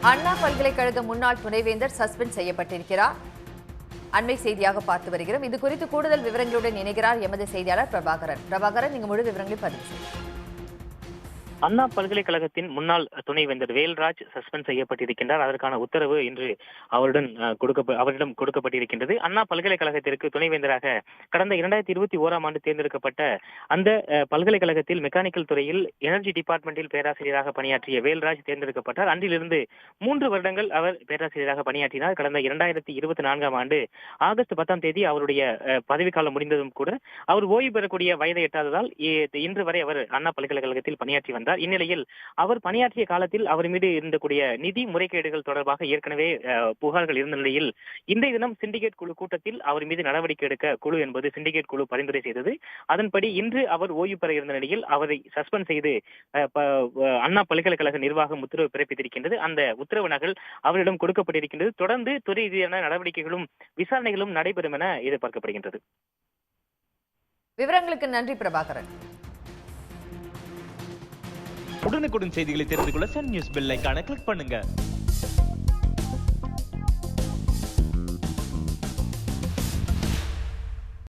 அண்ணா பல்கலைக்கழக முன்னாள் துணைவேந்தர் சஸ்பெண்ட் செய்யப்பட்டிருக்கிறார். அண்மை செய்தியாக பார்த்து வருகிறோம். இது குறித்து கூடுதல் விவரங்களுடன் இணைகிறார் எமது செய்தியாளர் பிரபாகரன். பிரபாகரன், நீங்க முழு விவரங்களை பதிவு செய்யுங்க. அண்ணா பல்கலைக்கழகத்தின் முன்னாள் துணைவேந்தர் வேல்ராஜ் சஸ்பெண்ட் செய்யப்பட்டிருக்கின்றார். அதற்கான உத்தரவு இன்று அவரிடம் கொடுக்கப்பட்டிருக்கின்றது. அண்ணா பல்கலைக்கழகத்திற்கு துணைவேந்தராக கடந்த 2021ஆம் ஆண்டு தேர்ந்தெடுக்கப்பட்ட அந்த பல்கலைக்கழகத்தில் மெக்கானிக்கல் துறையில் எனர்ஜி டிபார்ட்மெண்டில் பேராசிரியராக பணியாற்றிய வேல்ராஜ் தேர்ந்தெடுக்கப்பட்டார். அன்றிலிருந்து 3 வருடங்கள் அவர் பேராசிரியராக பணியாற்றினார். கடந்த 2024ஆம் ஆண்டு ஆகஸ்ட் 10ஆம் தேதி அவருடைய பதவிக்காலம் முடிந்ததும் கூட அவர் ஓய்வு பெறக்கூடிய வயதை எட்டாததால் இன்று வரை அவர் அண்ணா பல்கலைக்கழகத்தில் பணியாற்றி வந்தார். இந்நிலையில் அவர் பணியாற்றிய காலத்தில் அவர் மீது இருந்தக்கூடிய நிதி முறைகேடுகள் தொடர்பாக ஏற்கனவே புகார்கள் இருந்த நிலையில் இன்றைய தினம் சிண்டிகேட் குழு கூட்டத்தில் அவர் மீது நடவடிக்கை எடுக்க குழு என்பது சிண்டிகேட் குழு பரிந்துரை செய்தது. அதன்படி இன்று அவர் ஓய்வு பெற இருந்த நிலையில் அவரை சஸ்பெண்ட் செய்து அண்ணா பல்கலைக்கழக நிர்வாகம் உத்தரவு பிறப்பித்திருக்கின்றது. அந்த உத்தரவு நகல் அவரிடம் கொடுக்கப்பட்டிருக்கின்றது. தொடர்ந்து துறை ரீதியான நடவடிக்கைகளும் விசாரணைகளும் நடைபெறும் என எதிர்பார்க்கப்படுகின்றது. விவரங்களுக்கு நன்றி பிரபாகரன். உடனுக்குடன் செய்திகளை தெரிந்து கொள்ள சன் நியூஸ் பெல் ஐகானை கிளிக் பண்ணுங்க.